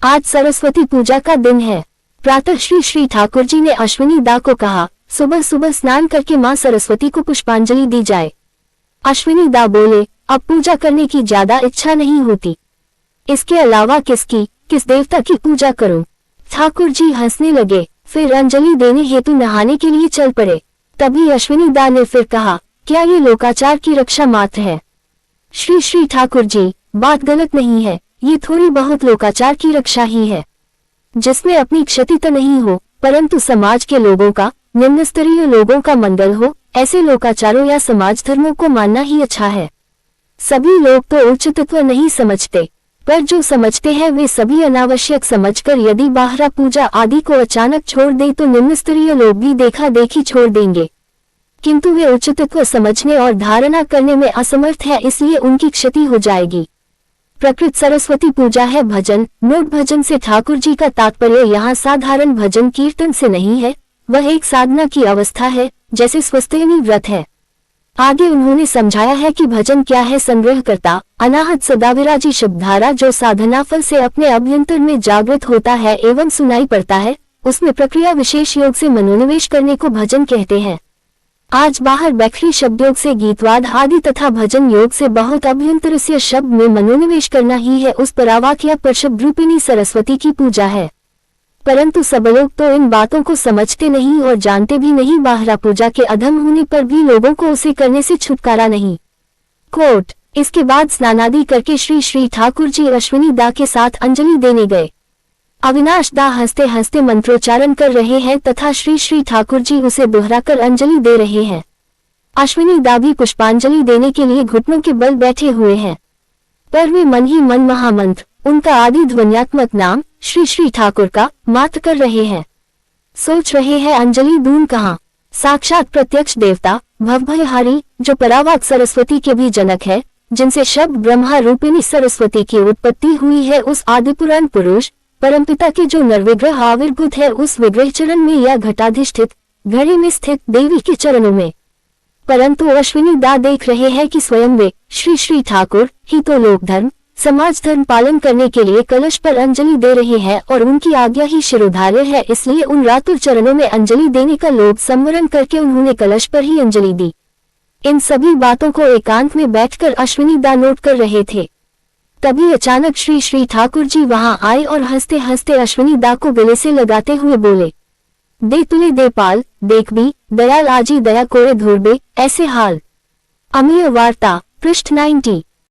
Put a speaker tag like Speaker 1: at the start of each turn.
Speaker 1: आज सरस्वती पूजा का दिन है। प्रातः श्री श्री ठाकुर जी ने अश्विनी दा को कहा, सुबह सुबह स्नान करके मां सरस्वती को पुष्पांजलि दी जाए। अश्विनी दा बोले, अब पूजा करने की ज्यादा इच्छा नहीं होती, इसके अलावा किस देवता की पूजा करूं? ठाकुर जी हंसने लगे, फिर अंजलि देने हेतु नहाने के लिए चल पड़े। तभी अश्विनी दा ने फिर कहा, क्या ये लोकाचार की रक्षा मात्र है? श्री श्री ठाकुर जी, बात गलत नहीं है, ये थोड़ी बहुत लोकाचार की रक्षा ही है, जिसमें अपनी क्षति तो नहीं हो परंतु समाज के लोगों का, निम्न स्तरीय लोगों का मंगल हो, ऐसे लोकाचारों या समाज धर्मों को मानना ही अच्छा है। सभी लोग तो उच्च तत्व नहीं समझते, पर जो समझते हैं वे सभी अनावश्यक समझकर यदि बाहरा पूजा आदि को अचानक छोड़ दे तो निम्न स्तरीय लोग भी देखा देखी छोड़ देंगे, किंतु वे उच्च तत्व समझने और धारणा करने में असमर्थ है, इसलिए उनकी क्षति हो जाएगी। प्रकृत सरस्वती पूजा है भजन। नोट, भजन से ठाकुर जी का तात्पर्य यहाँ साधारण भजन कीर्तन से नहीं है, वह एक साधना की अवस्था है, जैसे स्वस्तिनी व्रत है। आगे उन्होंने समझाया है कि भजन क्या है। संग्रहकर्ता अनाहत सदाविराजी शब्दधारा जो साधना फल से अपने अभ्यंतर में जागृत होता है एवं सुनाई पड़ता है, उसमें प्रक्रिया विशेष योग से मनोनिवेश करने को भजन कहते हैं। आज बाहर बैखरी शब्दयोग से गीतवाद आदि तथा भजन योग से बहुत अभ्यंतरस्य शब्द में मनोनिवेश करना ही है उस परावाक या परशब्द रूपिणी सरस्वती की पूजा है। परंतु सब लोग तो इन बातों को समझते नहीं और जानते भी नहीं। बाहरा पूजा के अधम होने पर भी लोगों को उसे करने से छुटकारा नहीं। कोट, इसके बाद स्नानादि करके श्री श्री ठाकुर जी अश्विनी दा के साथ अंजलि देने गए। अविनाश दा हंसते हंसते मंत्रोच्चारण कर रहे हैं तथा श्री श्री ठाकुर जी उसे दोहराकर अंजलि दे रहे हैं। अश्विनी दा भी पुष्पांजलि देने के लिए घुटनों के बल बैठे हुए हैं, पर वे मन ही मन महामंत्र, उनका आदि ध्वन्यात्मक नाम श्री श्री ठाकुर का मात्र कर रहे हैं। सोच रहे हैं अंजलि दूं कहाँ? साक्षात प्रत्यक्ष देवता भवभयहारी जो परावाक सरस्वती के भी जनक है, जिनसे शब्द ब्रह्मा रूपिणी सरस्वती की उत्पत्ति हुई है, उस आदिपुराण पुरुष परमपिता के जो नरविग्रह आविर्भूत है, उस विग्रह चरण में या घटाधिष्ठित घड़े में स्थित देवी के चरणों में। परंतु अश्विनी दा देख रहे हैं कि स्वयं वे श्री श्री ठाकुर ही तो लोक धर्म समाज धर्म पालन करने के लिए कलश पर अंजलि दे रहे हैं और उनकी आज्ञा ही शिरोधार्य है, इसलिए उन रातुर चरणों में अंजलि देने का लोभ संवरण करके उन्होंने कलश पर ही अंजलि दी। इन सभी बातों को एकांत में बैठकर अश्विनी दा नोट कर रहे थे। तभी अचानक श्री श्री ठाकुर जी वहां आए और हंसते हंसते अश्विनी दा को गले से लगाते हुए बोले, दे तुले दे पाल, देख भी दयाल आजी दया कोरे धोरबे, ऐसे हाल। अमीय वार्ता पृष्ठ 90।